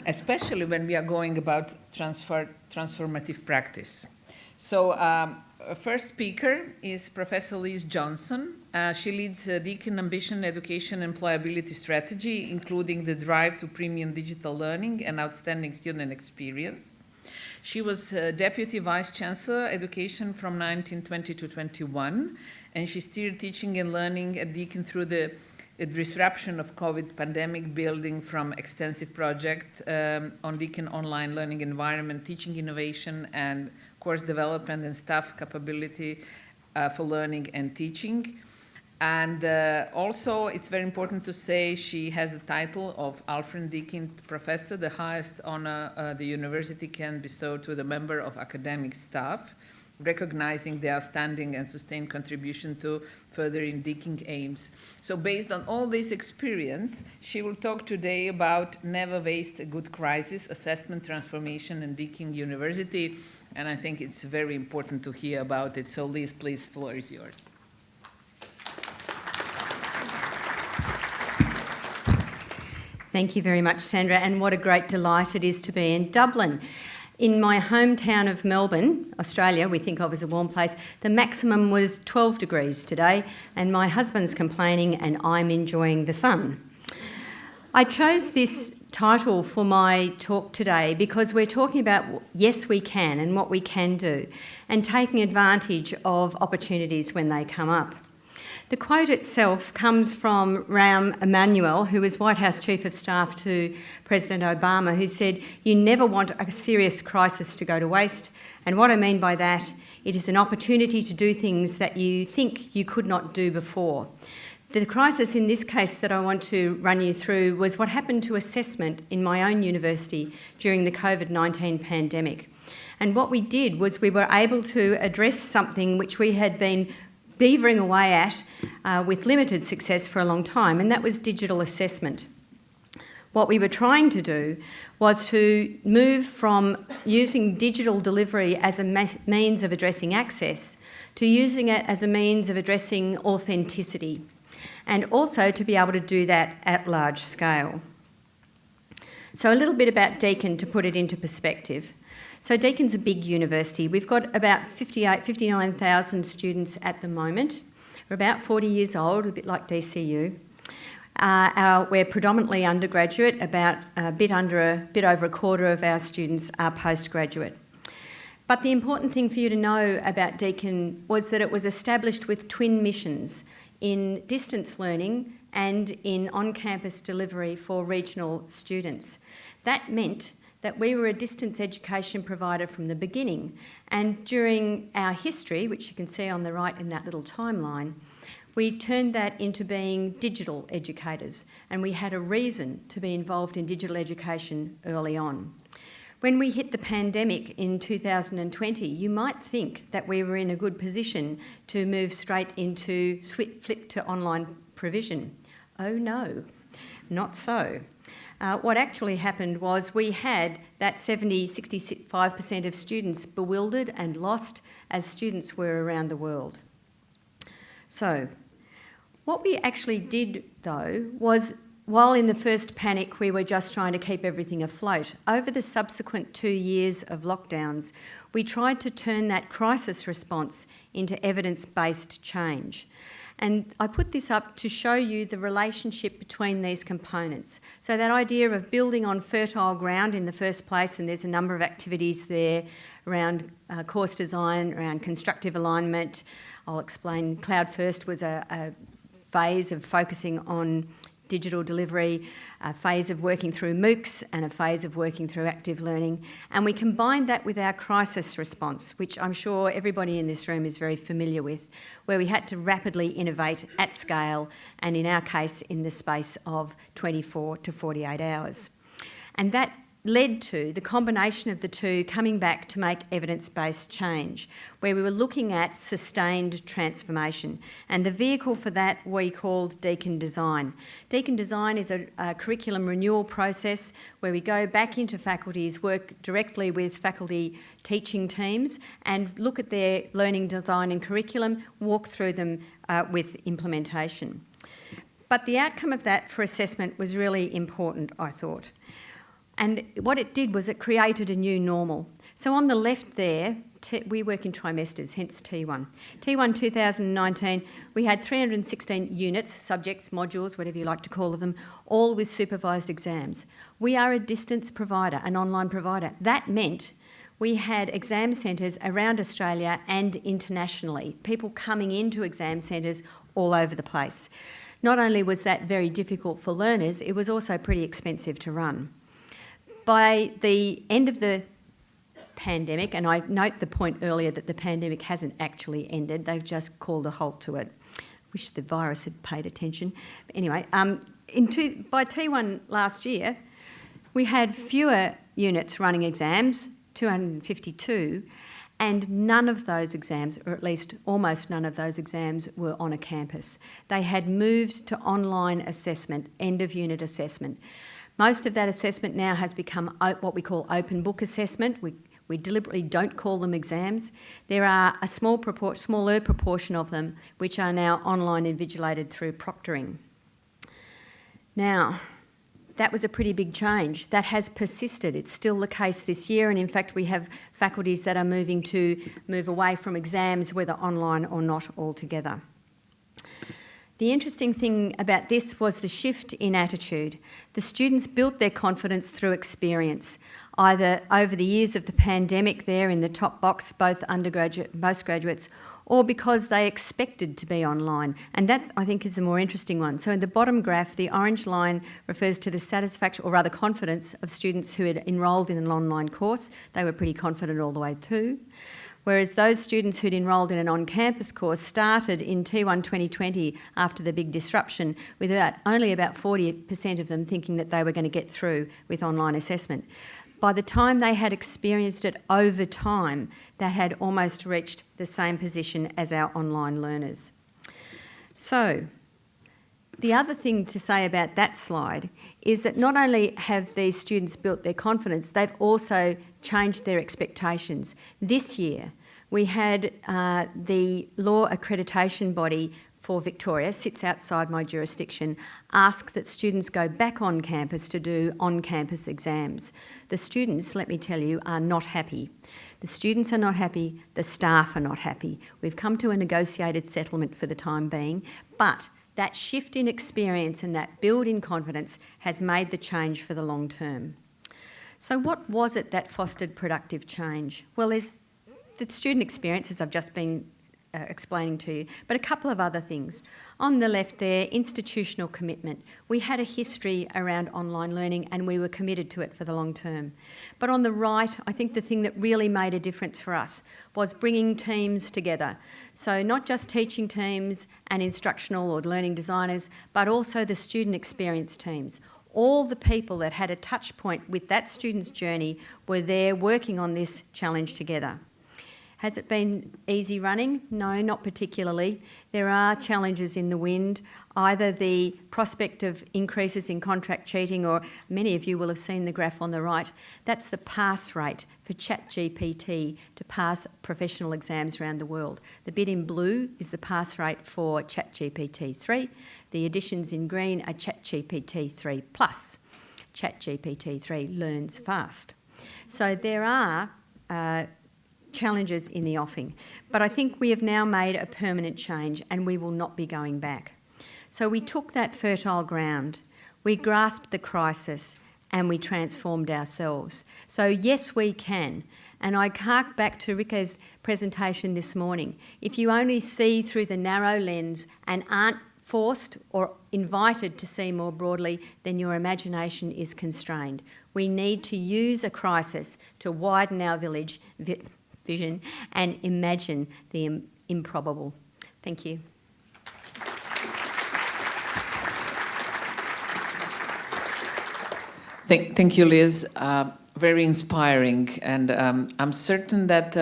especially when we are going about transformative practice. So first speaker is Professor Liz Johnson. She leads Deakin Ambition Education Employability Strategy, including the drive to premium digital learning and outstanding student experience. She was Deputy Vice Chancellor Education from 1920 to 21, and she steered teaching and learning at Deakin through the disruption of COVID pandemic, building from extensive project on Deakin online learning environment, teaching innovation and course development and staff capability for learning and teaching. And also, it's very important to say she has the title of Alfred Deakin Professor, the highest honor the university can bestow to the member of academic staff, recognizing the outstanding and sustained contribution to furthering Deakin aims. So based on all this experience, she will talk today about Never Waste a Good Crisis, Assessment Transformation in Deakin University, and I think it's very important to hear about it. So Liz, please, floor is yours. Thank you very much, Sandra, and what a great delight it is to be in Dublin. In my hometown of Melbourne, Australia, we think of as a warm place, the maximum was 12 degrees today, and my husband's complaining and I'm enjoying the sun. I chose this title for my talk today because we're talking about yes we can and what we can do, and taking advantage of opportunities when they come up. The quote itself comes from Rahm Emanuel, who was White House Chief of Staff to President Obama, who said, "You never want a serious crisis to go to waste." And what I mean by that, it is an opportunity to do things that you think you could not do before. The crisis in this case that I want to run you through was what happened to assessment in my own university during the COVID-19 pandemic. And what we did was we were able to address something which we had been beavering away at with limited success for a long time, and that was digital assessment. What we were trying to do was to move from using digital delivery as a means of addressing access to using it as a means of addressing authenticity, and also to be able to do that at large scale. So a little bit about Deakin to put it into perspective. So Deakin's a big university. We've got about 59,000 students at the moment. We're about 40 years old, a bit like DCU. We're predominantly undergraduate, about a bit over a quarter of our students are postgraduate. But the important thing for you to know about Deakin was that it was established with twin missions in distance learning and in on-campus delivery for regional students. That meant that we were a distance education provider from the beginning, and during our history, which you can see on the right in that little timeline, we turned that into being digital educators, and we had a reason to be involved in digital education early on. When we hit the pandemic in 2020, you might think that we were in a good position to move straight into flip to online provision. Oh no, not so. What actually happened was we had that 65% of students bewildered and lost, as students were around the world. So what we actually did, though, was while in the first panic we were just trying to keep everything afloat, over the subsequent 2 years of lockdowns, we tried to turn that crisis response into evidence-based change. And I put this up to show you the relationship between these components. So that idea of building on fertile ground in the first place, and there's a number of activities there around course design, around constructive alignment. I'll explain. Cloud First was a phase of focusing on digital delivery, a phase of working through MOOCs and a phase of working through active learning. And we combined that with our crisis response, which I'm sure everybody in this room is very familiar with, where we had to rapidly innovate at scale, and in our case, in the space of 24 to 48 hours. And that led to the combination of the two coming back to make evidence-based change, where we were looking at sustained transformation. And the vehicle for that we called Deakin Design. Deakin Design is a curriculum renewal process where we go back into faculties, work directly with faculty teaching teams and look at their learning design and curriculum, walk through them with implementation. But the outcome of that for assessment was really important, I thought. And what it did was it created a new normal. So on the left there, we work in trimesters, hence T1. T1 2019, we had 316 units, subjects, modules, whatever you like to call them, all with supervised exams. We are a distance provider, an online provider. That meant we had exam centres around Australia and internationally, people coming into exam centres all over the place. Not only was that very difficult for learners, it was also pretty expensive to run. By the end of the pandemic, and I note the point earlier that the pandemic hasn't actually ended, they've just called a halt to it. Wish the virus had paid attention. But anyway, by T1 last year, we had fewer units running exams, 252, and none of those exams, or at least almost none of those exams, were on a campus. They had moved to online assessment, end-of-unit assessment. Most of that assessment now has become what we call open book assessment. We deliberately don't call them exams. There are a smaller proportion of them which are now online invigilated through proctoring. Now, that was a pretty big change. That has persisted. It's still the case this year, and in fact we have faculties that are move away from exams, whether online or not altogether. The interesting thing about this was the shift in attitude. The students built their confidence through experience, either over the years of the pandemic there in the top box, both undergraduate, postgraduates, or because they expected to be online. And that, I think, is the more interesting one. So in the bottom graph, the orange line refers to the satisfaction, or rather confidence, of students who had enrolled in an online course. They were pretty confident all the way through. Whereas those students who'd enrolled in an on-campus course started in T1 2020 after the big disruption with only about 40% of them thinking that they were going to get through with online assessment. By the time they had experienced it over time, they had almost reached the same position as our online learners. So, the other thing to say about that slide is that not only have these students built their confidence, they've also changed their expectations. This year, we had the law accreditation body for Victoria, sits outside my jurisdiction, ask that students go back on campus to do on-campus exams. The students, let me tell you, are not happy. The students are not happy, the staff are not happy. We've come to a negotiated settlement for the time being, but that shift in experience and that build in confidence has made the change for the long term. So what was it that fostered productive change? Well, there's the student experience, as I've just been explaining to you, but a couple of other things. On the left there, institutional commitment. We had a history around online learning and we were committed to it for the long term. But on the right, I think the thing that really made a difference for us was bringing teams together. So not just teaching teams and instructional or learning designers, but also the student experience teams. All the people that had a touch point with that student's journey were there working on this challenge together. Has it been easy running? No, not particularly. There are challenges in the wind, either the prospect of increases in contract cheating, or many of you will have seen the graph on the right. That's the pass rate for ChatGPT to pass professional exams around the world. The bit in blue is the pass rate for ChatGPT 3. The additions in green are ChatGPT 3 plus. ChatGPT 3 learns fast. So there are challenges in the offing, but I think we have now made a permanent change and we will not be going back. So we took that fertile ground, we grasped the crisis and we transformed ourselves. So yes, we can. And I hark back to Rika's presentation this morning. If you only see through the narrow lens and aren't forced or invited to see more broadly, then your imagination is constrained. We need to use a crisis to widen our vision and imagine the improbable. Thank you. Thank you, Liz. Very inspiring, and I'm certain that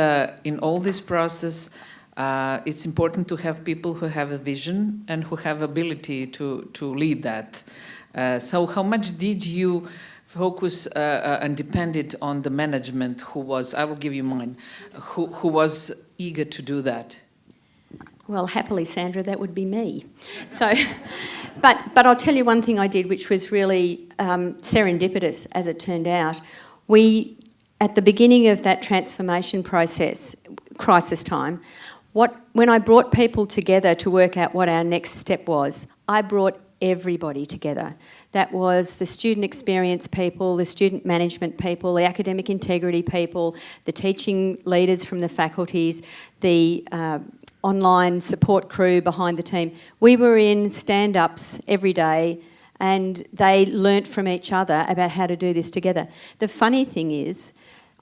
in all this process, it's important to have people who have a vision and who have ability to lead that. So how much did you focus and depended on the management who was, I will give you mine, who was eager to do that? Well, happily, Sandra, that would be me. So, but I'll tell you one thing I did, which was really serendipitous, as it turned out. We, at the beginning of that transformation process, crisis time, when I brought people together to work out what our next step was, I brought everybody together. That was the student experience people, the student management people, the academic integrity people, the teaching leaders from the faculties, the online support crew behind the team. We were in stand-ups every day and they learnt from each other about how to do this together. The funny thing is,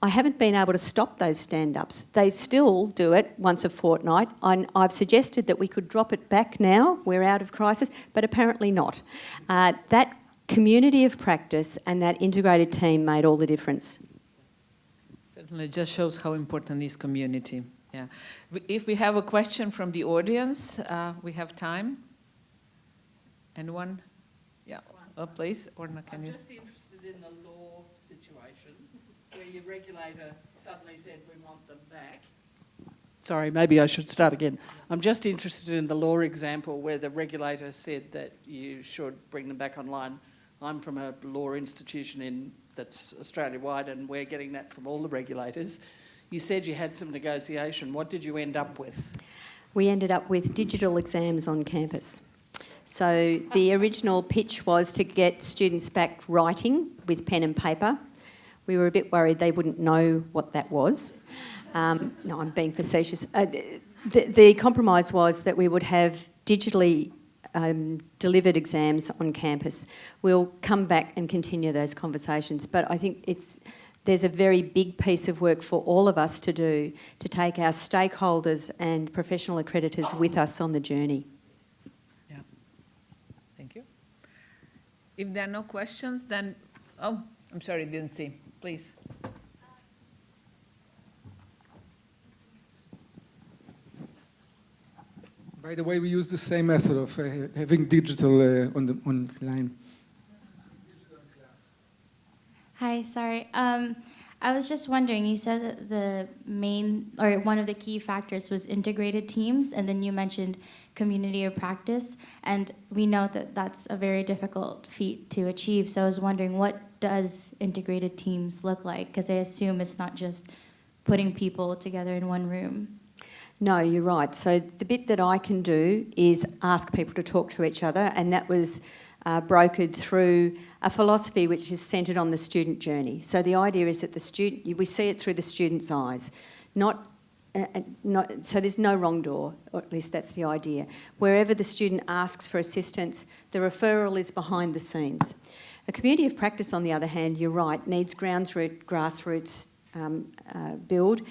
I haven't been able to stop those stand-ups. They still do it once a fortnight. I've suggested that we could drop it back now, we're out of crisis, but apparently not. That community of practice and that integrated team made all the difference. Certainly, it just shows how important is community. Yeah. If we have a question from the audience, we have time. Anyone? Yeah. Oh, please. Or not, can you? I'm just interested in the law situation where your regulator suddenly said we want them back. Sorry, maybe I should start again. I'm just interested in the law example where the regulator said that you should bring them back online. I'm from a law institution that's Australia-wide, and we're getting that from all the regulators. You said you had some negotiation. What did you end up with? We ended up with digital exams on campus. So the original pitch was to get students back writing with pen and paper. We were a bit worried they wouldn't know what that was. No, I'm being facetious. The compromise was that we would have digitally delivered exams on campus. We'll come back and continue those conversations, but I think there's a very big piece of work for all of us to do to take our stakeholders and professional accreditors with us on the journey. Yeah. Thank you. If there are no questions, then... Oh, I'm sorry, didn't see. Please. By the way, we use the same method of having digital online. Hi, sorry. I was just wondering, you said that the main, or one of the key factors was integrated teams, and then you mentioned community of practice, and we know that that's a very difficult feat to achieve, so I was wondering, what does integrated teams look like? Because I assume it's not just putting people together in one room. No, you're right. So the bit that I can do is ask people to talk to each other, and that was brokered through a philosophy which is centred on the student journey. So the idea is that we see it through the student's eyes, so there's no wrong door, or at least that's the idea. Wherever the student asks for assistance, the referral is behind the scenes. A community of practice, on the other hand, you're right, needs grassroots build,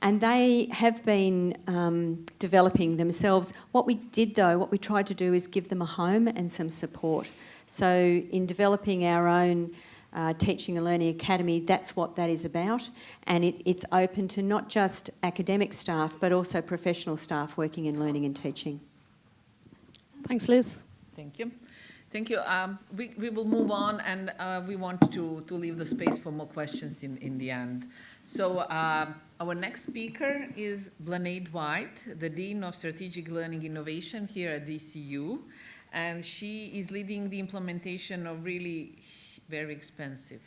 and they have been developing themselves. What we tried to do is give them a home and some support. So in developing our own Teaching and Learning Academy, that's what that is about, and it's open to not just academic staff but also professional staff working in learning and teaching. Thanks, Liz. Thank you. Thank you. We will move on, and we want to leave the space for more questions in the end. So our next speaker is Blaneid White, the Dean of Strategic Learning Innovation here at DCU, and she is leading the implementation of really very expensive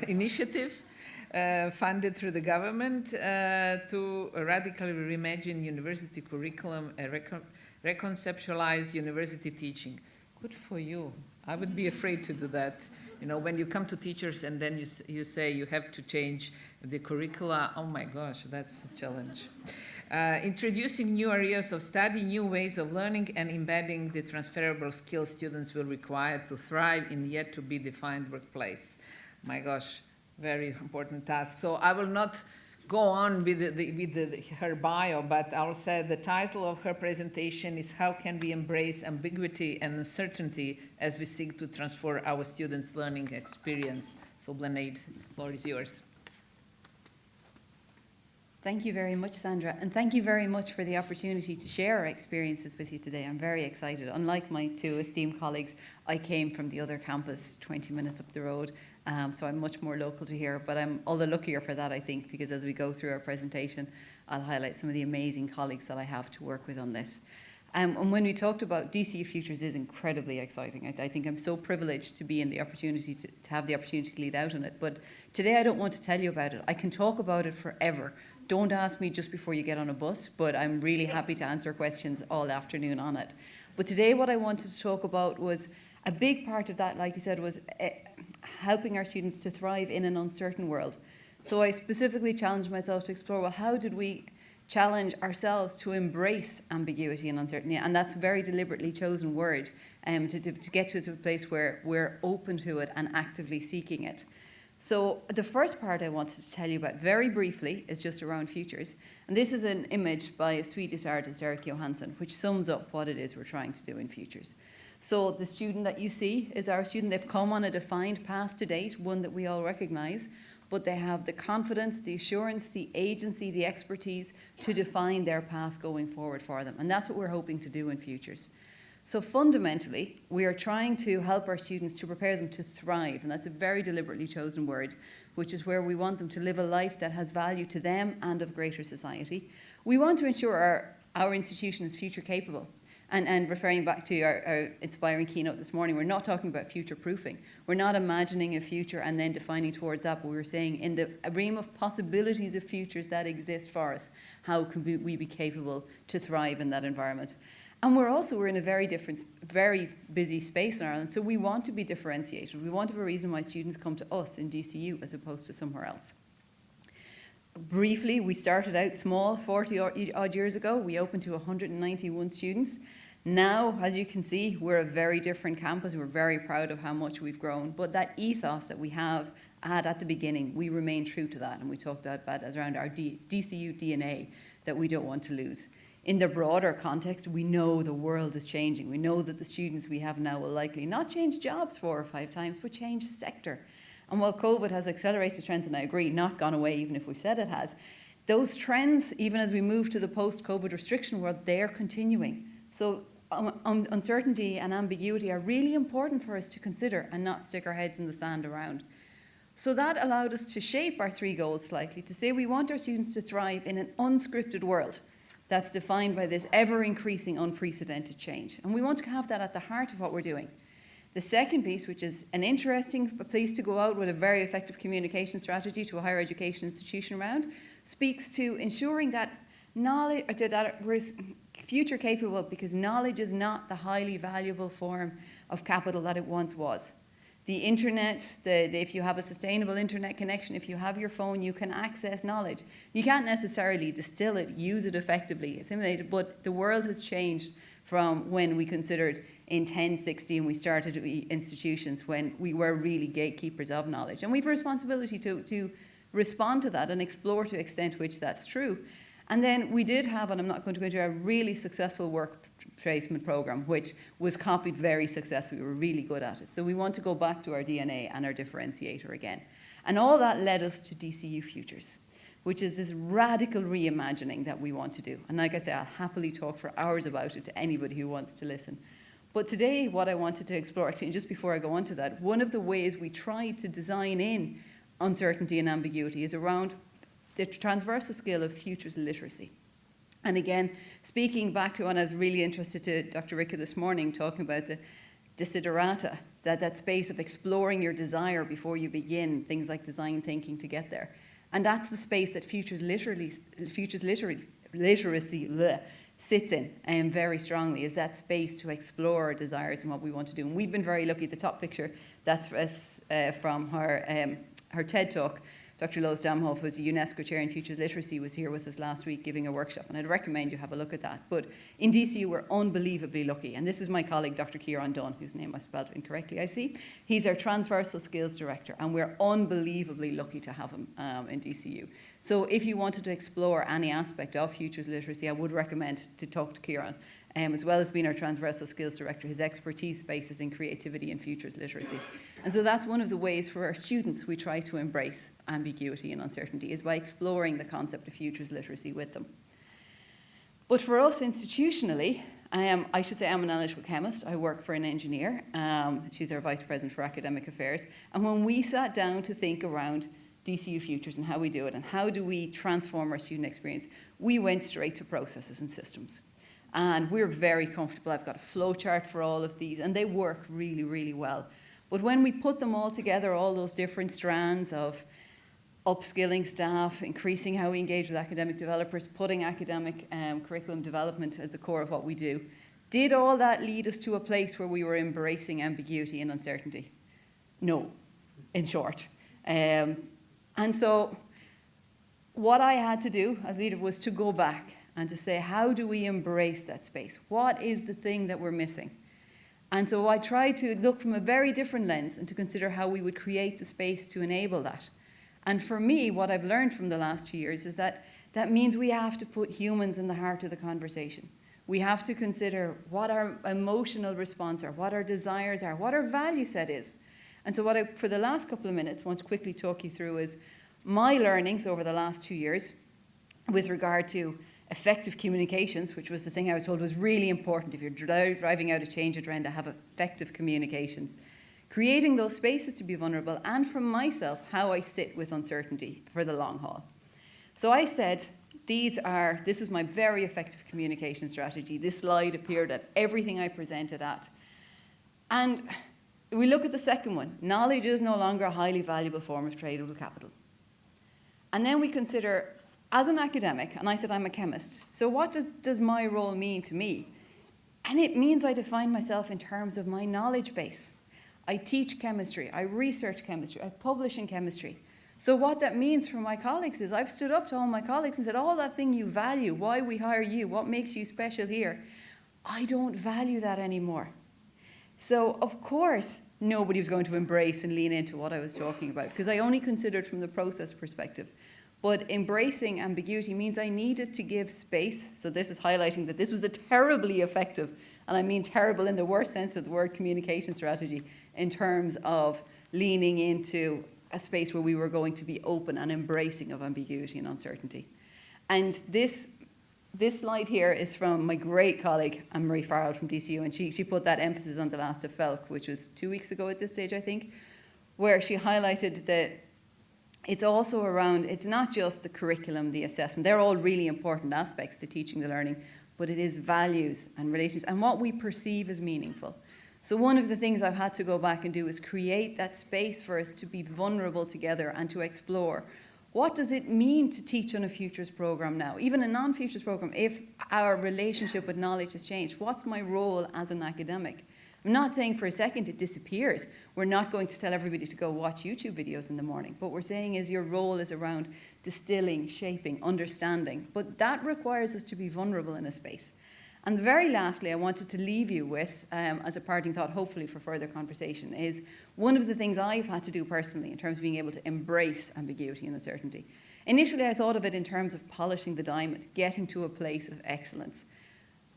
initiative funded through the government to radically reimagine university curriculum, reconceptualize university teaching. Good for you. I would be afraid to do that. You know, when you come to teachers and then you say you have to change the curricula, oh my gosh, that's a challenge. Introducing new areas of study, new ways of learning, and embedding the transferable skills students will require to thrive in yet to be defined workplace. My gosh, very important task. So I will not go on with her bio, but I'll say the title of her presentation is How Can We Embrace Ambiguity and Uncertainty as we seek to transform our students' learning experience. So Blaneid, the floor is yours. Thank you very much, Sandra, and thank you very much for the opportunity to share our experiences with you today. I'm very excited. Unlike my two esteemed colleagues, I came from the other campus 20 minutes up the road, so I'm much more local to here, but I'm all the luckier for that, I think, because as we go through our presentation, I'll highlight some of the amazing colleagues that I have to work with on this. And when we talked about DCU Futures is incredibly exciting. I think I'm so privileged to be in the opportunity to have the opportunity to lead out on it. But today I don't want to tell you about it. I can talk about it forever. Don't ask me just before you get on a bus, but I'm really happy to answer questions all afternoon on it. But today what I wanted to talk about was a big part of that, like you said, was helping our students to thrive in an uncertain world. So I specifically challenged myself to explore, well, how did we challenge ourselves to embrace ambiguity and uncertainty? And that's a very deliberately chosen word to get to a place where we're open to it and actively seeking it. So the first part I wanted to tell you about very briefly is just around futures. And this is an image by a Swedish artist, Erik Johansson, which sums up what it is we're trying to do in futures. So the student that you see is our student. They've come on a defined path to date, one that we all recognize, but they have the confidence, the assurance, the agency, the expertise to define their path going forward for them. And that's what we're hoping to do in futures. So fundamentally, we are trying to help our students to prepare them to thrive, and that's a very deliberately chosen word, which is where we want them to live a life that has value to them and of greater society. We want to ensure our institution is future capable. And referring back to our inspiring keynote this morning, we're not talking about future proofing. We're not imagining a future and then defining towards that, but we're saying in the realm of possibilities of futures that exist for us, how can we be capable to thrive in that environment? And we're in a very busy space in Ireland, so we want to be differentiated. We want to have a reason why students come to us in DCU as opposed to somewhere else. Briefly, we started out small 40 odd years ago. We opened to 191 students. Now, as you can see, we're a very different campus. We're very proud of how much we've grown. But that ethos that we had at the beginning, we remain true to that. And we talked about as around our DCU DNA that we don't want to lose. In the broader context, we know the world is changing. We know that the students we have now will likely not change jobs 4 or 5 times, but change sector. And while COVID has accelerated trends, and I agree, not gone away, even if we've said it has, those trends, even as we move to the post-COVID restriction world, they're continuing. So uncertainty and ambiguity are really important for us to consider and not stick our heads in the sand around. So that allowed us to shape our 3 goals slightly, to say we want our students to thrive in an unscripted world that's defined by this ever-increasing, unprecedented change. And we want to have that at the heart of what we're doing. The second piece, which is an interesting place to go out with a very effective communication strategy to a higher education institution around, speaks to ensuring that knowledge, that we're future capable, because knowledge is not the highly valuable form of capital that it once was. The internet, if you have a sustainable internet connection, if you have your phone, you can access knowledge. You can't necessarily distill it, use it effectively, assimilate it, but the world has changed from when we considered in 1060 and we started institutions when we were really gatekeepers of knowledge. And we have a responsibility to respond to that and explore to the extent to which that's true. And then we did have, and I'm not going to go into a really successful work placement program, which was copied very successfully. We were really good at it. So we want to go back to our DNA and our differentiator again. And all that led us to DCU Futures, which is this radical reimagining that we want to do. And like I say, I'll happily talk for hours about it to anybody who wants to listen. But today, what I wanted to explore, actually, just before I go on to that, one of the ways we tried to design in uncertainty and ambiguity is around the transversal skill of futures literacy. And again, speaking back to, and I was really interested to Dr. Ricca this morning, talking about the desiderata, that space of exploring your desire before you begin, things like design thinking to get there. And that's the space that futures literacy sits in very strongly, is that space to explore our desires and what we want to do. And we've been very lucky. The top picture, that's from her TED Talk. Dr. Lois Damhoff, who's a UNESCO chair in Futures Literacy, was here with us last week giving a workshop, and I'd recommend you have a look at that. But in DCU, we're unbelievably lucky, and this is my colleague, Dr. Kieran Dunn, whose name I spelled incorrectly, I see. He's our Transversal Skills Director, and we're unbelievably lucky to have him in DCU. So if you wanted to explore any aspect of Futures Literacy, I would recommend to talk to Kieran. As well as being our Transversal Skills Director, his expertise space is in creativity and futures literacy. And so that's one of the ways for our students we try to embrace ambiguity and uncertainty, is by exploring the concept of futures literacy with them. But for us institutionally, I should say I'm an analytical chemist. I work for an engineer. She's our Vice President for Academic Affairs. And when we sat down to think around DCU Futures and how we do it and how do we transform our student experience, we went straight to processes and systems. And we're very comfortable. I've got a flow chart for all of these, and they work really, really well. But when we put them all together, all those different strands of upskilling staff, increasing how we engage with academic developers, putting academic curriculum development at the core of what we do, did all that lead us to a place where we were embracing ambiguity and uncertainty? No, in short. And so what I had to do as leader was to go back and to say, how do we embrace that space? What is the thing that we're missing? And so I tried to look from a very different lens and to consider how we would create the space to enable that. And for me, what I've learned from the last 2 years is that that means we have to put humans in the heart of the conversation. We have to consider what our emotional response are, what our desires are, what our value set is. And so what I, for the last couple of minutes, want to quickly talk you through is my learnings over the last 2 years with regard to effective communications, which was the thing I was told was really important if you're driving out a change agenda, have effective communications. Creating those spaces to be vulnerable, and from myself, how I sit with uncertainty for the long haul. So I said, this is my very effective communication strategy. This slide appeared at everything I presented at. And we look at the second one. Knowledge is no longer a highly valuable form of tradable capital. And then we consider, as an academic, and I said I'm a chemist, so what does my role mean to me? And it means I define myself in terms of my knowledge base. I teach chemistry, I research chemistry, I publish in chemistry. So what that means for my colleagues is I've stood up to all my colleagues and said, all that thing you value, why we hire you, what makes you special here, I don't value that anymore. So of course, nobody was going to embrace and lean into what I was talking about, because I only considered from the process perspective. But embracing ambiguity means I needed to give space. So this is highlighting that this was a terribly effective, and I mean terrible in the worst sense of the word, communication strategy in terms of leaning into a space where we were going to be open and embracing of ambiguity and uncertainty. And this slide here is from my great colleague, Anne-Marie Farrell from DCU, and she put that emphasis on the last of FELC, which was 2 weeks ago at this stage, I think, where she highlighted that it's also around, it's not just the curriculum, the assessment, they're all really important aspects to teaching the learning, but it is values and relationships and what we perceive as meaningful. So one of the things I've had to go back and do is create that space for us to be vulnerable together and to explore. What does it mean to teach on a futures program now? Even a non-futures program, if our relationship with knowledge has changed, what's my role as an academic? I'm not saying for a second it disappears. We're not going to tell everybody to go watch YouTube videos in the morning. What we're saying is your role is around distilling, shaping, understanding. But that requires us to be vulnerable in a space. And very lastly, I wanted to leave you with, as a parting thought, hopefully for further conversation, is one of the things I've had to do personally in terms of being able to embrace ambiguity and uncertainty. Initially, I thought of it in terms of polishing the diamond, getting to a place of excellence.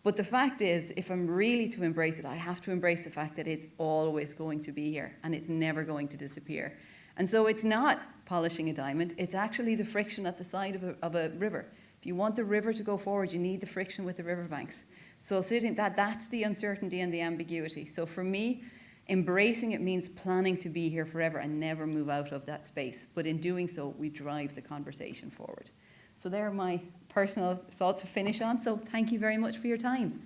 But the fact is, if I'm really to embrace it, I have to embrace the fact that it's always going to be here and it's never going to disappear. And so it's not polishing a diamond, it's actually the friction at the side of a river. If you want the river to go forward, you need the friction with the riverbanks. So that's the uncertainty and the ambiguity. So for me, embracing it means planning to be here forever and never move out of that space. But in doing so, we drive the conversation forward. So there are my personal thoughts to finish on. So thank you very much for your time.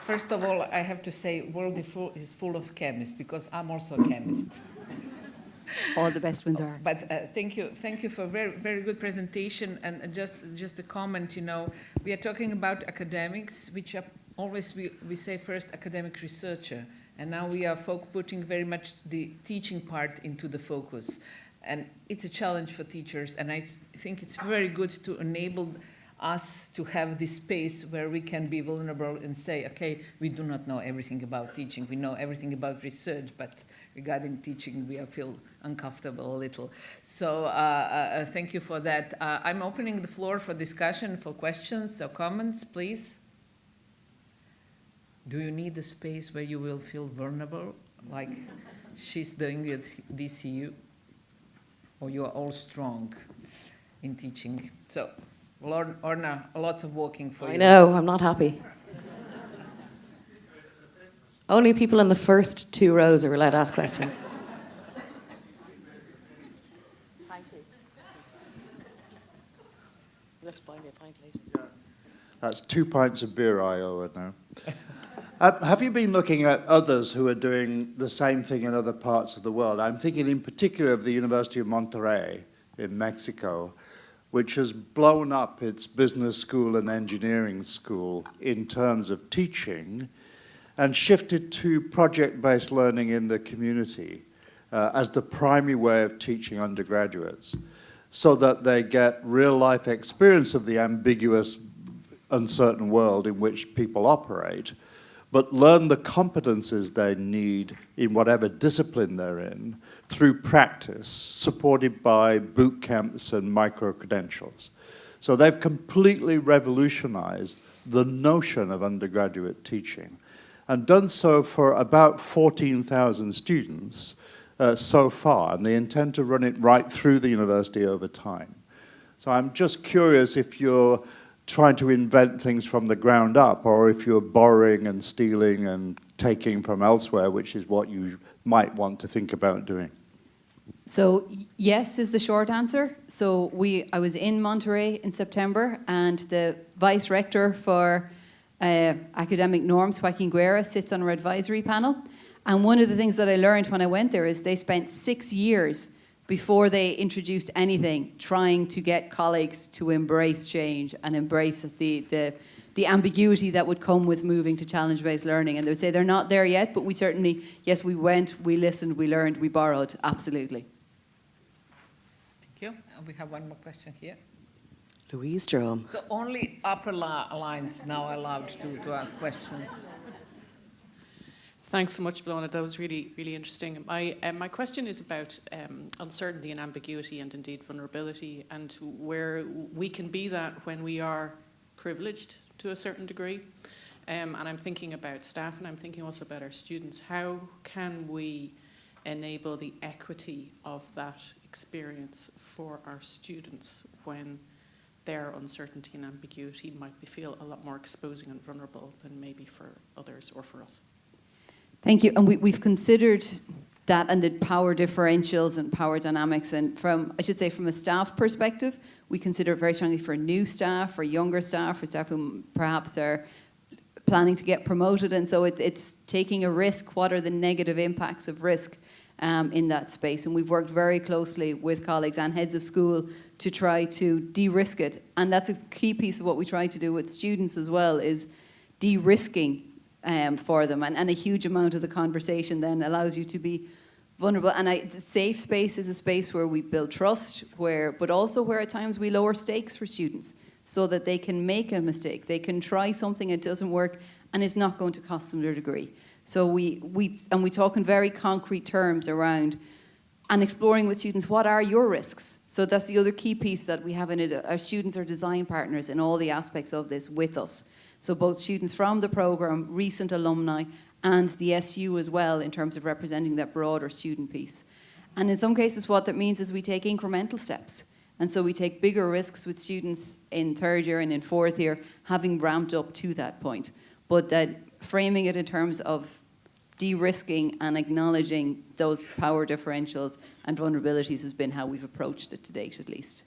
First of all, I have to say, world is full of chemists, because I'm also a chemist. All the best ones are. But thank you for a very, very good presentation. And just a comment, you know, we are talking about academics, which are always, we say first academic researcher, and now we are putting very much the teaching part into the focus. And it's a challenge for teachers, and I think it's very good to enable us to have this space where we can be vulnerable and say, okay, we do not know everything about teaching, we know everything about research, but regarding teaching, we feel uncomfortable a little. So thank you for that. I'm opening the floor for discussion, for questions or comments, please. Do you need a space where you will feel vulnerable, like she's doing at DCU? Or you are all strong in teaching? So, Orna, lots of working for you. I know, I'm not happy. Only people in the first 2 rows are allowed to ask questions. Thank you. Let's buy me a pint later. That's 2 pints of beer I owe her now. Have you been looking at others who are doing the same thing in other parts of the world? I'm thinking in particular of the University of Monterrey in Mexico, which has blown up its business school and engineering school in terms of teaching and shifted to project-based learning in the community as the primary way of teaching undergraduates, so that they get real-life experience of the ambiguous, uncertain world in which people operate, but learn the competences they need in whatever discipline they're in through practice, supported by boot camps and micro-credentials. So they've completely revolutionized the notion of undergraduate teaching and done so for about 14,000 students so far, and they intend to run it right through the university over time. So I'm just curious if you're trying to invent things from the ground up, or if you're borrowing and stealing and taking from elsewhere, which is what you might want to think about doing. So yes is the short answer. So I was in Monterrey in September, and the vice rector for academic norms, Joaquin Guerra, sits on our advisory panel. And one of the things that I learned when I went there is they spent 6 years before they introduced anything, trying to get colleagues to embrace change and embrace the ambiguity that would come with moving to challenge-based learning. And they would say they're not there yet, but we certainly, yes, we went, we listened, we learned, we borrowed, absolutely. Thank you. And we have one more question here. Louise Jerome. So only upper lines now allowed to ask questions. Thanks so much, Blona. That was really, really interesting. My question is about uncertainty and ambiguity, and indeed vulnerability, and where we can be that when we are privileged to a certain degree. And I'm thinking about staff, and I'm thinking also about our students. How can we enable the equity of that experience for our students when their uncertainty and ambiguity might feel a lot more exposing and vulnerable than maybe for others or for us? Thank you. And we've considered that and the power differentials and power dynamics. And from a staff perspective, we consider it very strongly for new staff, for younger staff, for staff who perhaps are planning to get promoted. And so it's taking a risk. What are the negative impacts of risk in that space? And we've worked very closely with colleagues and heads of school to try to de-risk it. And that's a key piece of what we try to do with students as well, is de-risking for them, and a huge amount of the conversation then allows you to be vulnerable. And the safe space is a space where we build trust, but also where at times we lower stakes for students so that they can make a mistake, they can try something, it doesn't work, and it's not going to cost them their degree. So we talk in very concrete terms around and exploring with students, what are your risks? So that's the other key piece that we have in it. Our students are design partners in all the aspects of this with us. So both students from the programme, recent alumni, and the SU as well, in terms of representing that broader student piece. And in some cases, what that means is we take incremental steps. And so we take bigger risks with students in third year and in fourth year, having ramped up to that point. But that framing it in terms of de-risking and acknowledging those power differentials and vulnerabilities has been how we've approached it to date, at least.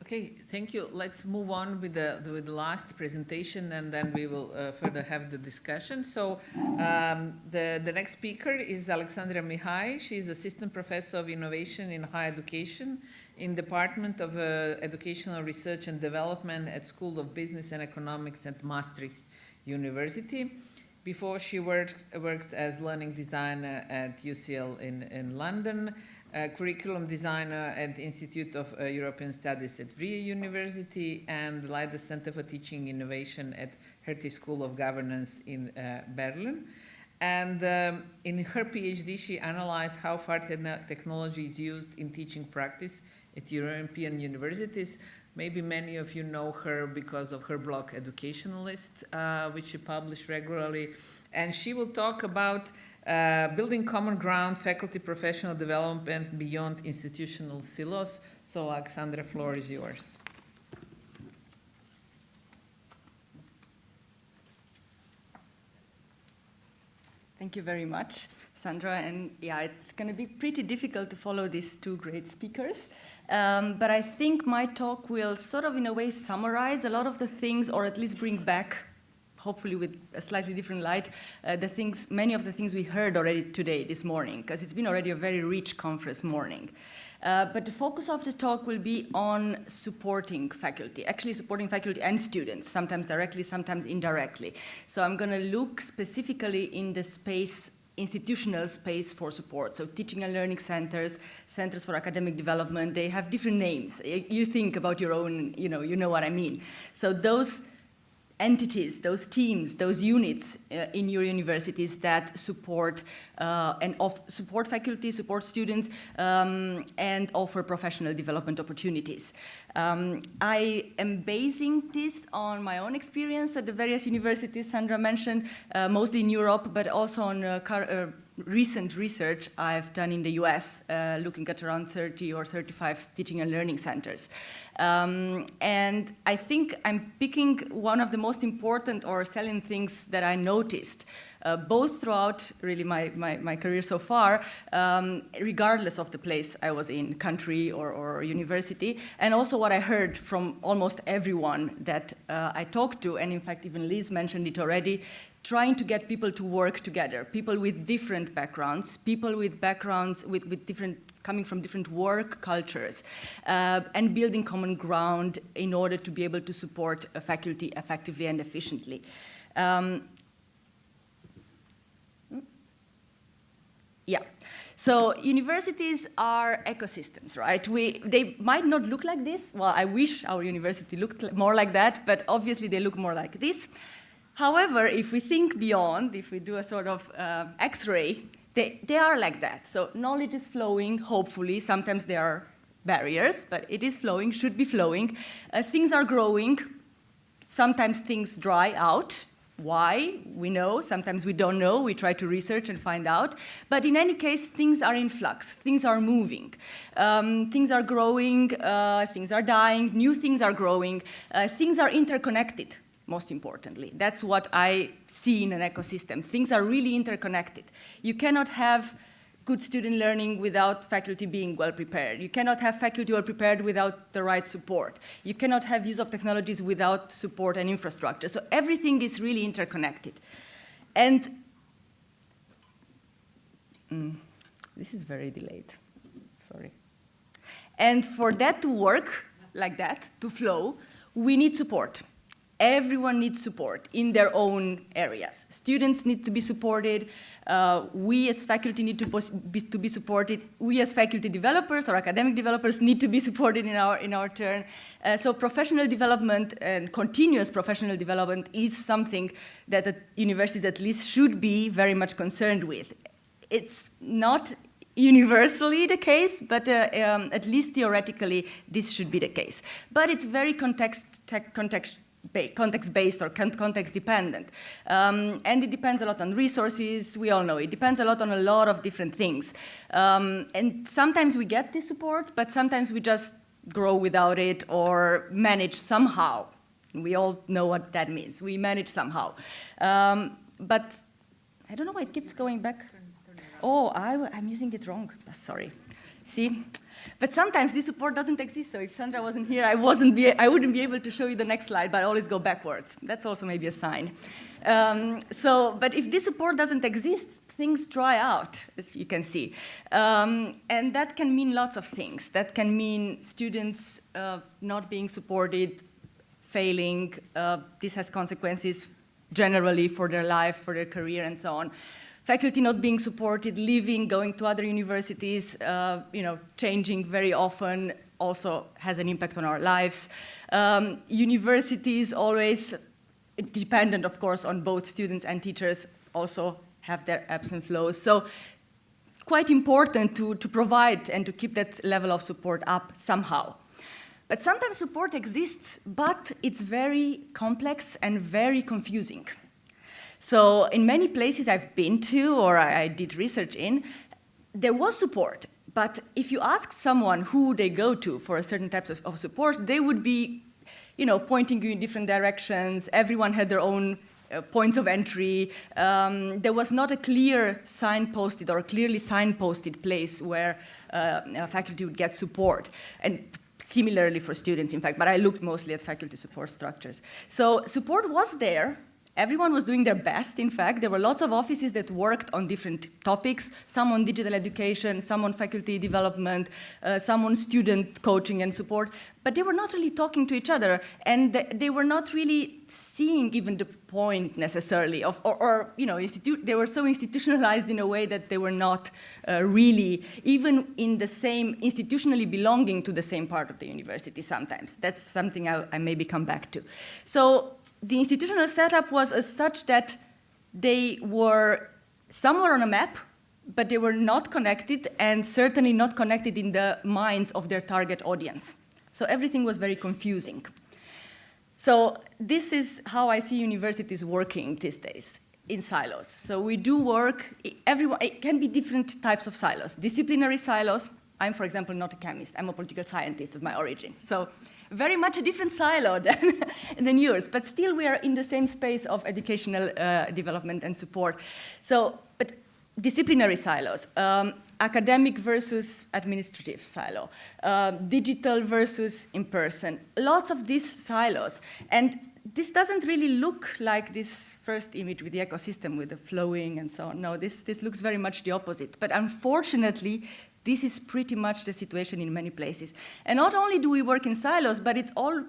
Okay, thank you. Let's move on with the last presentation, and then we will further have the discussion. So the next speaker is Alexandra Mihai. She is Assistant Professor of Innovation in Higher Education in Department of Educational Research and Development at School of Business and Economics at Maastricht University. Before, she worked as learning designer at UCL in London, curriculum designer at the Institute of European Studies at VIA University, and led the Center for Teaching Innovation at Hertie School of Governance in Berlin. And in her PhD, she analyzed how far technology is used in teaching practice at European universities. Maybe many of you know her because of her blog Educationalist, which she published regularly. And she will talk about building common ground, faculty professional development beyond institutional silos. So Alexandra, floor is yours. Thank you very much, Sandra. And yeah, it's going to be pretty difficult to follow these two great speakers. But I think my talk will sort of, in a way, summarize a lot of the things, or at least bring back, hopefully with a slightly different light, many of the things we heard already today, this morning, because it's been already a very rich conference morning. But the focus of the talk will be on supporting faculty, actually supporting faculty and students, sometimes directly, sometimes indirectly. So I'm going to look specifically in the space, institutional space for support. So teaching and learning centers, centers for academic development, they have different names. You think about your own, you know what I mean. So those entities, those teams, those units in your universities that support support faculty, support students, and offer professional development opportunities. I am basing this on my own experience at the various universities Sandra mentioned, mostly in Europe, but also on recent research I've done in the US, looking at around 30 or 35 teaching and learning centers. And I think I'm picking one of the most important or salient things that I noticed, both throughout really my career so far, regardless of the place I was in, country or university, and also what I heard from almost everyone that I talked to, and in fact even Liz mentioned it already, trying to get people to work together, people with different backgrounds, people with backgrounds with different, coming from different work cultures, and building common ground in order to be able to support a faculty effectively and efficiently. Yeah, so universities are ecosystems, right? They might not look like this. Well, I wish our university looked more like that, but obviously they look more like this. However, if we think beyond, if we do a sort of X-ray, they are like that. So knowledge is flowing, hopefully. Sometimes there are barriers, but it is flowing, should be flowing. Things are growing. Sometimes things dry out. Why? We know. Sometimes we don't know. We try to research and find out. But in any case, things are in flux. Things are moving. Things are growing. Things are dying. New things are growing. Things are interconnected. Most importantly. That's what I see in an ecosystem. Things are really interconnected. You cannot have good student learning without faculty being well prepared. You cannot have faculty well prepared without the right support. You cannot have use of technologies without support and infrastructure. So everything is really interconnected. And this is very delayed, sorry. And for that to work like that, to flow, we need support. Everyone needs support in their own areas. Students need to be supported. We as faculty need to be supported. We as faculty developers or academic developers need to be supported in our turn. So professional development and continuous professional development is something that the universities at least should be very much concerned with. It's not universally the case, but at least theoretically this should be the case. But it's very context-based or context-dependent. And it depends a lot on resources, we all know. It depends a lot on a lot of different things. And sometimes we get this support, but sometimes we just grow without it or manage somehow. We all know what that means. We manage somehow. But I don't know why it keeps going back. Oh, I'm using it wrong. Sorry. See? But sometimes this support doesn't exist, so if Sandra wasn't here, I wouldn't be able to show you the next slide, but I always go backwards. That's also maybe a sign. But if this support doesn't exist, things dry out, as you can see. And that can mean lots of things. That can mean students not being supported, failing. This has consequences generally for their life, for their career, and so on. Faculty not being supported, leaving, going to other universities, changing very often also has an impact on our lives. Universities always dependent, of course, on both students and teachers, also have their ebbs and flows. So quite important to provide and to keep that level of support up somehow. But sometimes support exists, but it's very complex and very confusing. So in many places I've been to or I did research in, there was support. But if you ask someone who they go to for a certain type of support, they would be pointing you in different directions. Everyone had their own points of entry. There was not a clear signposted or clearly signposted place where faculty would get support. And similarly for students, in fact, but I looked mostly at faculty support structures. So support was there. Everyone was doing their best, in fact. There were lots of offices that worked on different topics, some on digital education, some on faculty development, some on student coaching and support, but they were not really talking to each other, and they were not really seeing even the point necessarily of, or you know, they were so institutionalized in a way that they were not really even in the same, institutionally belonging to the same part of the university sometimes. That's something I maybe come back to. So the institutional setup was as such that they were somewhere on a map, but they were not connected, and certainly not connected in the minds of their target audience. So everything was very confusing. So this is how I see universities working these days, in silos. So we do work, it can be different types of silos. Disciplinary silos. I'm, for example, not a chemist. I'm a political scientist at my origin. So very much a different silo than yours, but still we are in the same space of educational development and support. So, but disciplinary silos, academic versus administrative silo, digital versus in-person, lots of these silos. And this doesn't really look like this first image with the ecosystem, with the flowing and so on. No, this looks very much the opposite. But unfortunately, this is pretty much the situation in many places. And not only do we work in silos, but it's all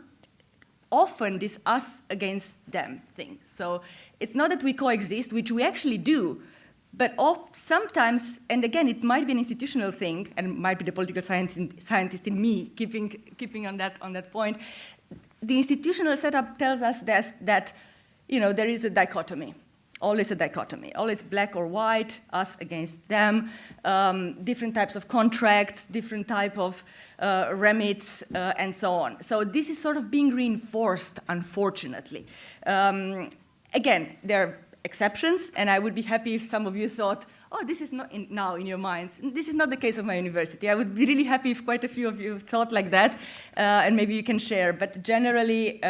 often this us against them thing. So it's not that we coexist, which we actually do, but sometimes, and again, it might be an institutional thing, and might be the political scientist in me keeping on that point. The institutional setup tells us that you know, there is a dichotomy. Always a dichotomy, always black or white, us against them, different types of contracts, different type of remits, and so on. So this is sort of being reinforced, unfortunately. Again, there are exceptions, and I would be happy if some of you thought, oh, this is not now in your minds. This is not the case of my university. I would be really happy if quite a few of you thought like that, and maybe you can share. But generally,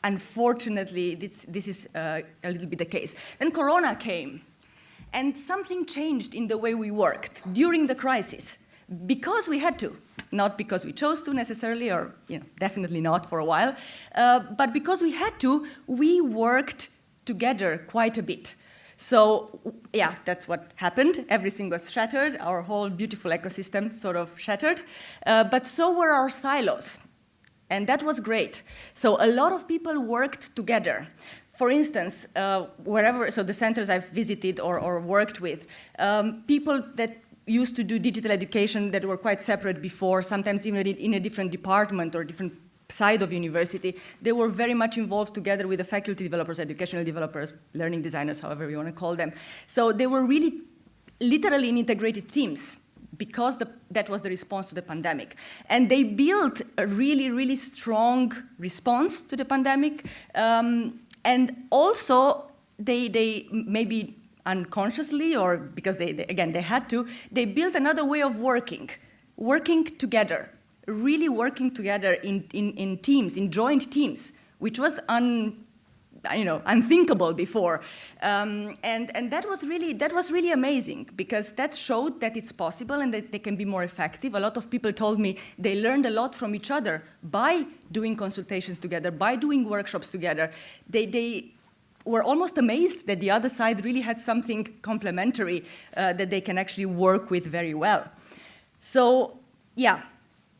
unfortunately, this is a little bit the case. Then Corona came, and something changed in the way we worked during the crisis, because we had to. Not because we chose to necessarily, or you know, definitely not for a while, but because we had to, we worked together quite a bit. So yeah, that's what happened. Everything was shattered. Our whole beautiful ecosystem sort of shattered. But so were our silos. And that was great. So a lot of people worked together. For instance, wherever, so the centers I've visited or worked with, people that used to do digital education that were quite separate before, sometimes even in a different department or different side of university, they were very much involved together with the faculty developers, educational developers, learning designers, however you want to call them. So they were really literally in integrated teams because that was the response to the pandemic. And they built a really, really strong response to the pandemic. And also they maybe unconsciously or because they had to, they built another way of working together. Really working together in teams, in joint teams, which was unthinkable before, and that was really amazing because that showed that it's possible and that they can be more effective. A lot of people told me they learned a lot from each other by doing consultations together, by doing workshops together. They were almost amazed that the other side really had something complementary that they can actually work with very well. So yeah.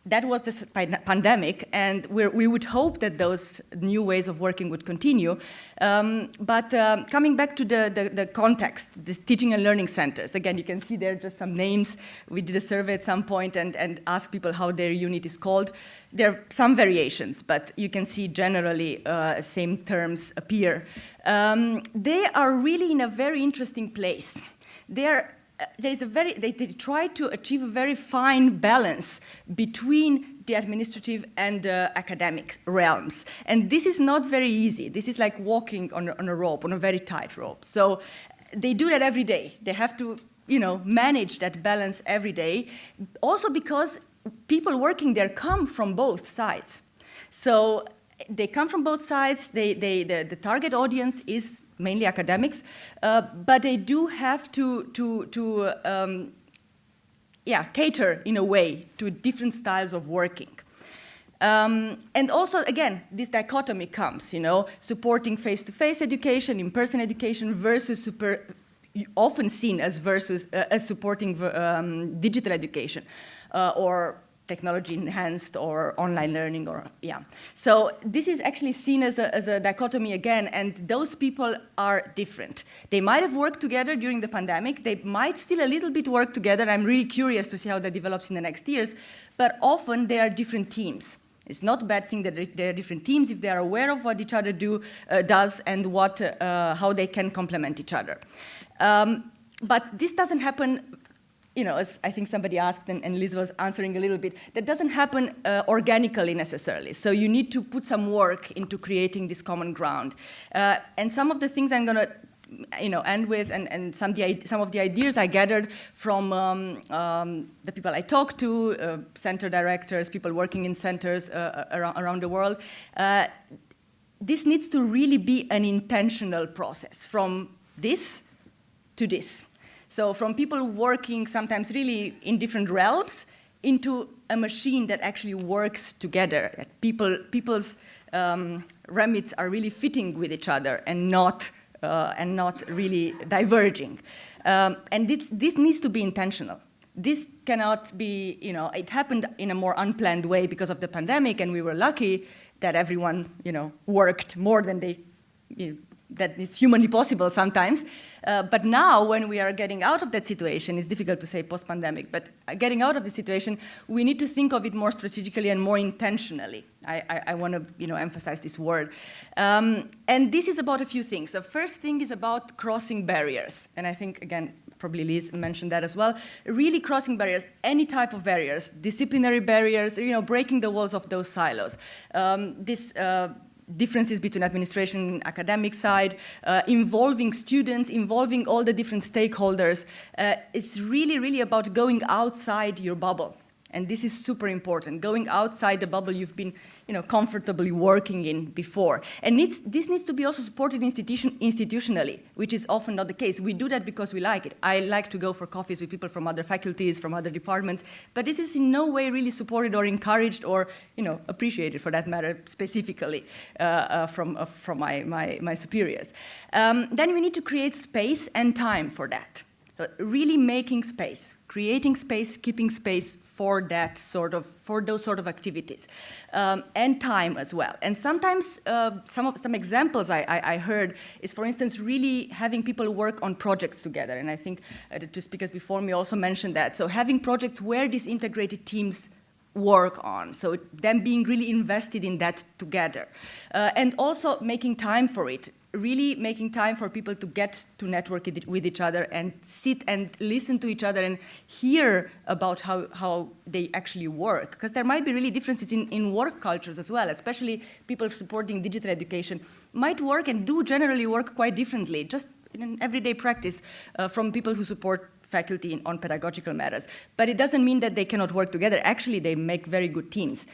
That was the pandemic, and we would hope that those new ways of working would continue. But coming back to the context, the teaching and learning centers, again, you can see there just some names. We did a survey at some point and asked people how their unit is called. There are some variations, but you can see generally same terms appear. They are really in a very interesting place. They try to achieve a very fine balance between the administrative and the academic realms. And this is not very easy. This is like walking on a rope, on a very tight rope. So they do that every day. They have to, manage that balance every day. Also because people working there come from both sides. So they come from both sides. The target audience is mainly academics, but they do have to cater in a way to different styles of working. And also, again, this dichotomy comes, supporting face-to-face education, in-person education versus often seen as supporting digital education or technology-enhanced or online learning, So this is actually seen as a dichotomy again, and those people are different. They might have worked together during the pandemic. They might still a little bit work together. I'm really curious to see how that develops in the next years, but often they are different teams. It's not a bad thing that there are different teams if they are aware of what each other does and how they can complement each other. But this doesn't happen, as I think somebody asked and Liz was answering a little bit, that doesn't happen organically necessarily. So you need to put some work into creating this common ground. And some of the things I'm going to end with, and some of the ideas I gathered from the people I talked to, center directors, people working in centers around the world. This needs to really be an intentional process from this to this. So from people working sometimes really in different realms into a machine that actually works together, that people's remits are really fitting with each other and not really diverging. And this needs to be intentional. This cannot be, it happened in a more unplanned way because of the pandemic, and we were lucky that everyone, worked more than that it's humanly possible sometimes. But now, when we are getting out of that situation, it's difficult to say post-pandemic, but getting out of the situation, we need to think of it more strategically and more intentionally. I want to emphasize this word. And this is about a few things. The first thing is about crossing barriers. And I think, again, probably Liz mentioned that as well. Really crossing barriers, any type of barriers, disciplinary barriers, breaking the walls of those silos. Differences between administration and academic side, involving students, involving all the different stakeholders. It's really, really about going outside your bubble. And this is super important, going outside the bubble you've been comfortably working in before. And this needs to be also supported institutionally, which is often not the case. We do that because we like it. I like to go for coffees with people from other faculties, from other departments, but this is in no way really supported or encouraged or appreciated, for that matter, specifically from my superiors. Then we need to create space and time for that. Really making space, creating space, keeping space for those sort of activities, and time as well. And sometimes some examples I heard is, for instance, really having people work on projects together. And I think the two speakers before me also mentioned that. So having projects where these integrated teams work on, so them being really invested in that together, and also making time for it. Really making time for people to get to network with each other and sit and listen to each other and hear about how they actually work. Because there might be really differences in work cultures as well, especially people supporting digital education might work and do generally work quite differently, just in an everyday practice from people who support faculty on pedagogical matters. But it doesn't mean that they cannot work together. Actually, they make very good teams.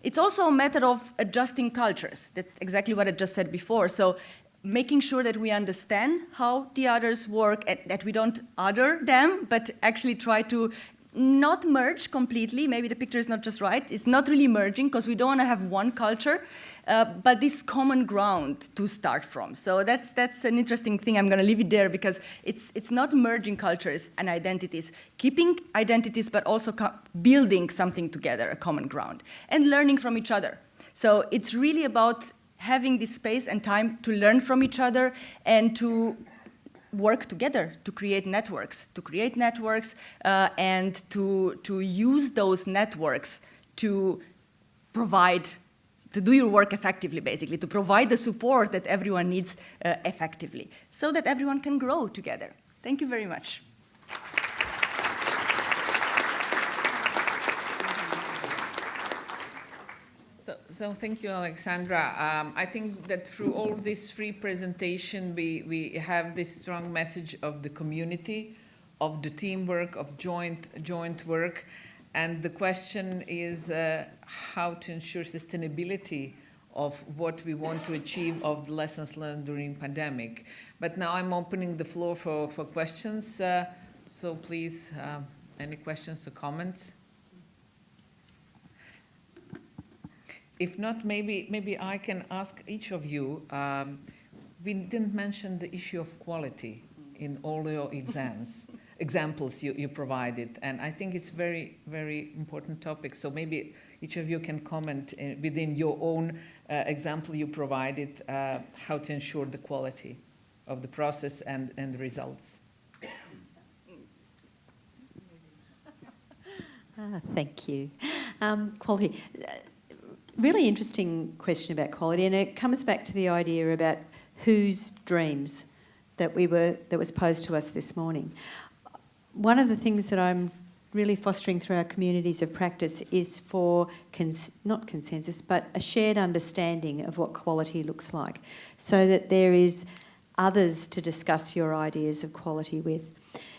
It's also a matter of adjusting cultures. That's exactly what I just said before. So making sure that we understand how the others work and that we don't other them, but actually try to not merge completely. Maybe the picture is not just right. It's not really merging because we don't want to have one culture, but this common ground to start from. So that's an interesting thing. I'm going to leave it there because it's not merging cultures and identities, keeping identities, but also building something together, a common ground, and learning from each other. So it's really about having this space and time to learn from each other and to work together to create networks, and to use those networks to do your work effectively, basically, to provide the support that everyone needs effectively, so that everyone can grow together. Thank you very much. So thank you, Alexandra. I think that through all this free presentation, we have this strong message of the community, of the teamwork, of joint work. And the question is how to ensure sustainability of what we want to achieve of the lessons learned during pandemic. But now I'm opening the floor for questions. So please, any questions or comments? If not, maybe I can ask each of you. We didn't mention the issue of quality in all your examples you provided, and I think it's very, very important topic. So maybe each of you can comment within your own example you provided how to ensure the quality of the process and the results. Thank you. Quality. Really interesting question about quality, and it comes back to the idea about whose dreams that was posed to us this morning. One of the things that I'm really fostering through our communities of practice is for not consensus, but a shared understanding of what quality looks like, so that there is others to discuss your ideas of quality with.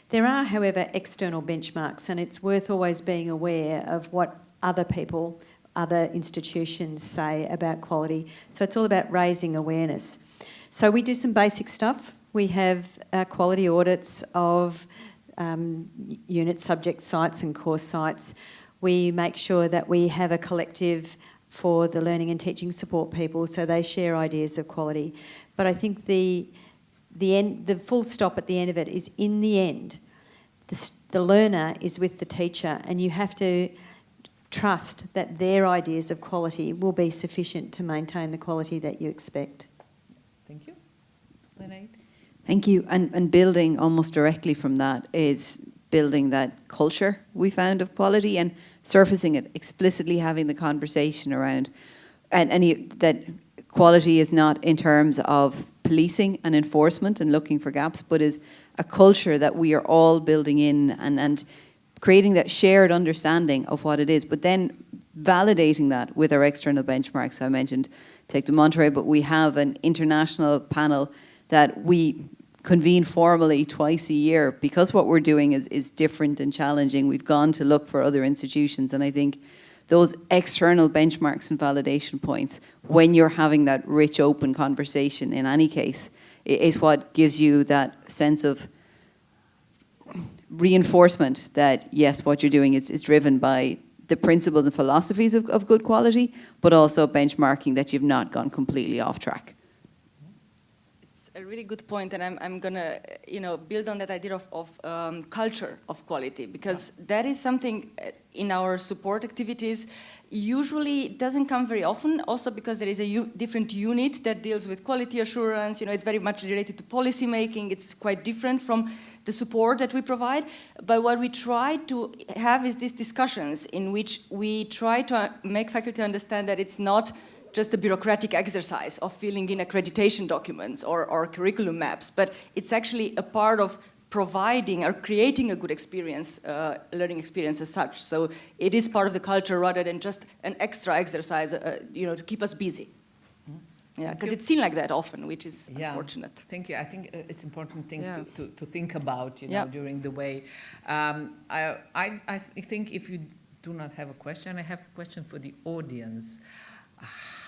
There are, however, external benchmarks, and it's worth always being aware of what other people, other institutions say about quality. So it's all about raising awareness. So we do some basic stuff. We have quality audits of unit subject sites and course sites. We make sure that we have a collective for the learning and teaching support people, so they share ideas of quality. But I think the full stop at the end of it is, in the end, the learner is with the teacher, and you have to trust that their ideas of quality will be sufficient to maintain the quality that you expect. Thank you. Lynette? Thank you. And building almost directly from that is building that culture we found of quality and surfacing it, explicitly having the conversation around, that quality is not in terms of policing and enforcement and looking for gaps, but is a culture that we are all building in and creating that shared understanding of what it is, but then validating that with our external benchmarks. I mentioned Take to Monterey, but we have an international panel that we convene formally twice a year because what we're doing is different and challenging. We've gone to look for other institutions, and I think those external benchmarks and validation points, when you're having that rich, open conversation in any case, is what gives you that sense of reinforcement that, yes, what you're doing is driven by the principles and philosophies of good quality, but also benchmarking that you've not gone completely off track. It's a really good point, and I'm gonna build on that idea of culture of quality, because that is something in our support activities usually doesn't come very often, also because there is a different unit that deals with quality assurance. It's very much related to policy making. It's quite different from the support that we provide. But what we try to have is these discussions in which we try to make faculty understand that it's not just a bureaucratic exercise of filling in accreditation documents or curriculum maps, but it's actually a part of providing or creating a good experience, learning experience as such. So it is part of the culture rather than just an extra exercise, to keep us busy. Yeah, because it's seen like that often, which is unfortunate. Thank you. I think it's an important thing to think about, during the way. I think if you do not have a question, I have a question for the audience.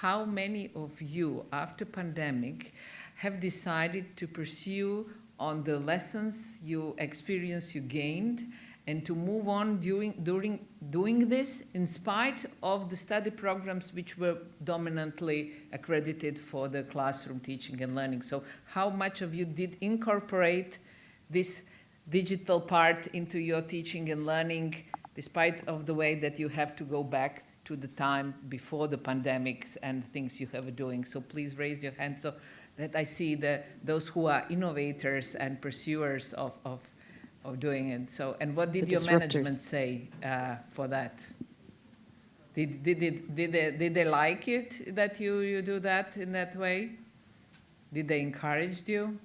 How many of you, after pandemic, have decided to pursue on the lessons you experienced, you gained, and to move on doing this in spite of the study programs which were dominantly accredited for the classroom teaching and learning? So how much of you did incorporate this digital part into your teaching and learning, despite of the way that you have to go back to the time before the pandemics and things you have doing? So please raise your hand so that I see those who are innovators and pursuers of doing it. So, and what did your management say for that? Did they like it that you do that in that way? Did they encourage you?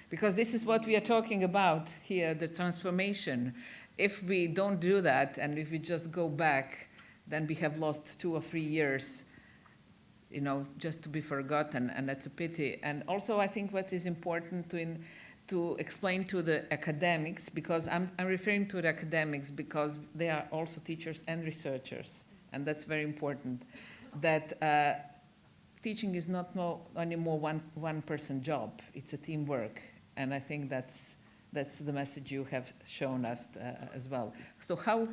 Because this is what we are talking about here, the transformation. If we don't do that, and if we just go back, then we have lost 2 or 3 years, just to be forgotten, and that's a pity. And also, I think what is important to explain to the academics, because I'm referring to the academics because they are also teachers and researchers, and that's very important, that teaching is not anymore one person job. It's a teamwork, and I think that's the message you have shown us as well. So how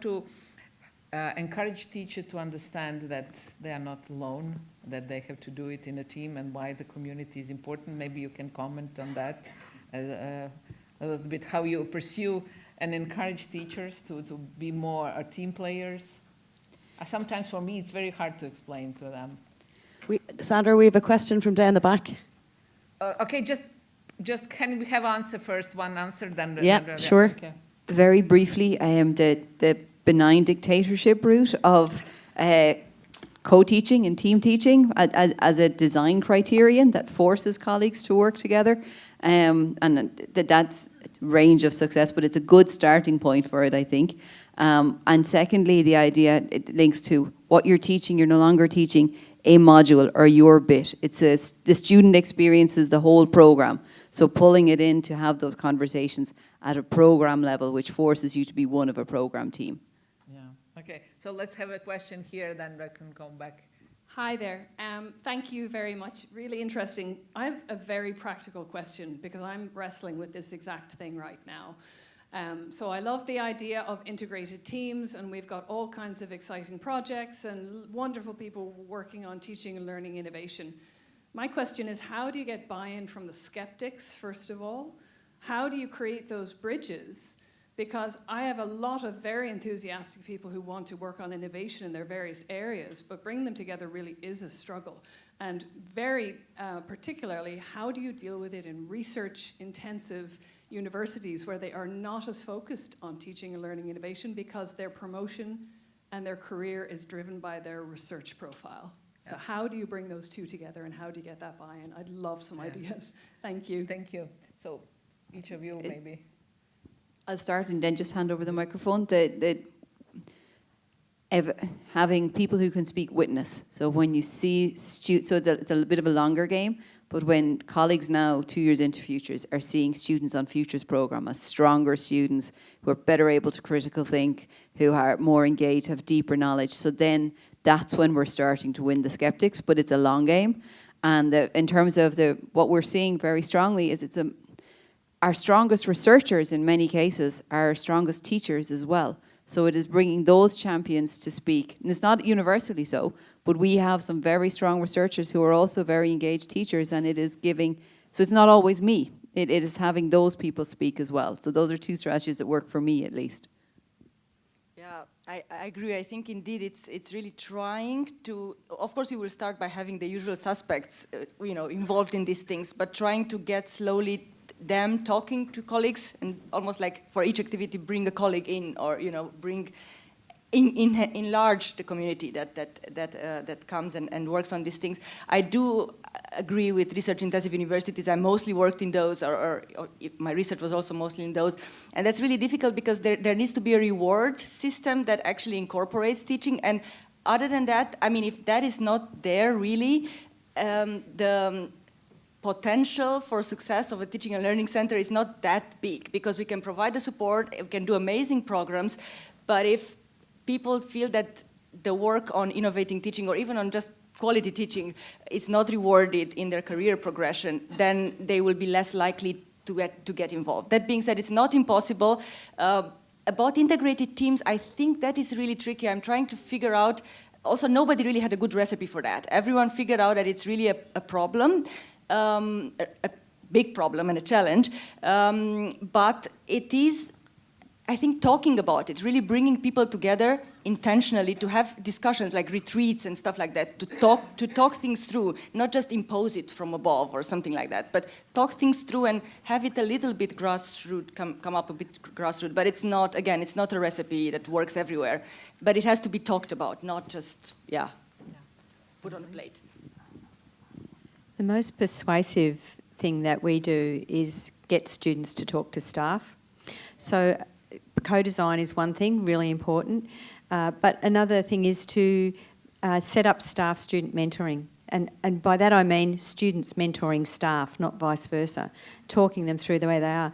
to encourage teachers to understand that they are not alone, that they have to do it in a team, and why the community is important. Maybe you can comment on that a little bit, how you pursue and encourage teachers to be more team players. Sometimes for me it's very hard to explain to them. Sandra, we have a question from down the back. Okay, just can we have answer first? One answer, then. Yeah, sure. Okay. Very briefly, the benign dictatorship route of co-teaching and team teaching as a design criterion that forces colleagues to work together, and that's range of success, but it's a good starting point for it, I think. And secondly, the idea, it links to what you're teaching. You're no longer teaching a module or your bit. The student experiences the whole program. So pulling it in to have those conversations at a program level, which forces you to be one of a program team. Yeah. Okay. So let's have a question here, then I can come back. Hi there. Thank you very much. Really interesting. I have a very practical question because I'm wrestling with this exact thing right now. So I love the idea of integrated teams, and we've got all kinds of exciting projects and wonderful people working on teaching and learning innovation. My question is, how do you get buy-in from the skeptics, first of all? How do you create those bridges? Because I have a lot of very enthusiastic people who want to work on innovation in their various areas, but bringing them together really is a struggle. And very particularly, how do you deal with it in research-intensive universities where they are not as focused on teaching and learning innovation because their promotion and their career is driven by their research profile? So how do you bring those two together, and how do you get that buy-in? I'd love some ideas. Thank you. Thank you. So each of you maybe. I'll start and then just hand over the microphone. Having people who can speak witness. So when you see so it's a bit of a longer game, but when colleagues now, 2 years into Futures, are seeing students on Futures program as stronger students who are better able to critical think, who are more engaged, have deeper knowledge. So then that's when we're starting to win the skeptics, but it's a long game. And in terms of what we're seeing very strongly is our strongest researchers in many cases are our strongest teachers as well. So it is bringing those champions to speak. And it's not universally so, but we have some very strong researchers who are also very engaged teachers, and it is giving, so it's not always me. It is having those people speak as well. So those are two strategies that work for me at least. Yeah, I agree. I think indeed it's really trying to, of course we will start by having the usual suspects involved in these things, but trying to get slowly them talking to colleagues, and almost like for each activity bring a colleague in, or bring enlarge the community that comes and works on these things. I do agree with research-intensive universities. I mostly worked in those, or my research was also mostly in those, and that's really difficult because there needs to be a reward system that actually incorporates teaching. And other than that, I mean, if that is not there really, the potential for success of a teaching and learning center is not that big, because we can provide the support, we can do amazing programs, but if people feel that the work on innovating teaching, or even on just quality teaching, is not rewarded in their career progression, then they will be less likely to get involved. That being said, it's not impossible. About integrated teams, I think that is really tricky. I'm trying to figure out, also nobody really had a good recipe for that. Everyone figured out that it's really a problem. A big problem and a challenge, but it is, I think, talking about it, really bringing people together intentionally to have discussions like retreats and stuff like that, to talk things through, not just impose it from above or something like that, but talk things through and have it a little bit grassroots, come up a bit grassroots. But it's not, again, it's not a recipe that works everywhere, but it has to be talked about, not just, put on a plate. The most persuasive thing that we do is get students to talk to staff. So co-design is one thing, really important, but another thing is to set up staff-student mentoring. And by that I mean students mentoring staff, not vice versa, talking them through the way they are.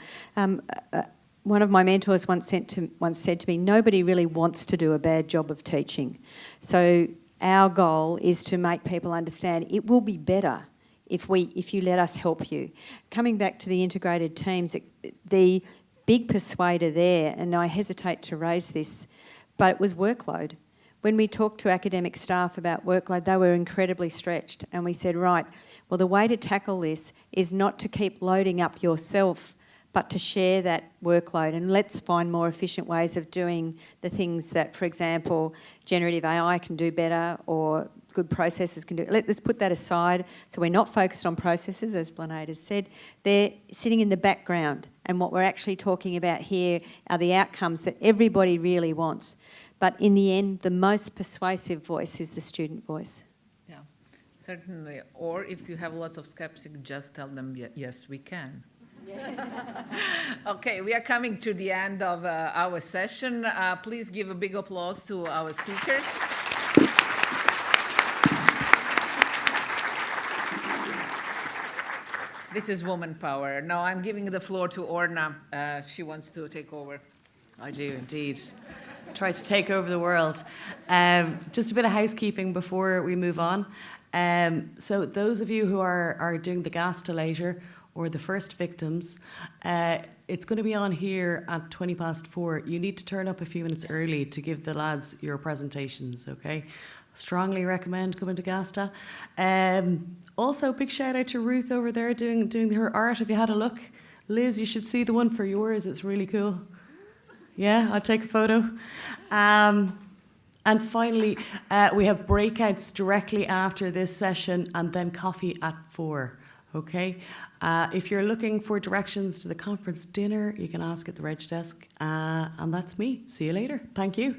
One of my mentors once said to me, nobody really wants to do a bad job of teaching. So our goal is to make people understand it will be better if you let us help you. Coming back to the integrated teams, the big persuader there, and I hesitate to raise this, but it was workload. When we talked to academic staff about workload, they were incredibly stretched, and we said, right, well, the way to tackle this is not to keep loading up yourself, but to share that workload, and let's find more efficient ways of doing the things that, for example, generative AI can do better, or good processes can do. Let's put that aside, so we're not focused on processes, as Blanade has said. They're sitting in the background, and what we're actually talking about here are the outcomes that everybody really wants. But in the end, the most persuasive voice is the student voice. Yeah, certainly. Or if you have lots of skeptics, just tell them, yes, we can. Okay, we are coming to the end of our session. Please give a big applause to our speakers. This is woman power. Now I'm giving the floor to Orna. She wants to take over. I do indeed. Try to take over the world. Just a bit of housekeeping before we move on. So those of you who are doing the gastellator or the first victims, it's going to be on here at 4:20. You need to turn up a few minutes early to give the lads your presentations, okay? Strongly recommend coming to Gasta. Also, big shout out to Ruth over there doing her art. Have you had a look? Liz, you should see the one for yours. It's really cool. Yeah, I'll take a photo. And finally, we have breakouts directly after this session, and then coffee at 4. Okay. If you're looking for directions to the conference dinner, you can ask at the reg desk. And that's me. See you later. Thank you.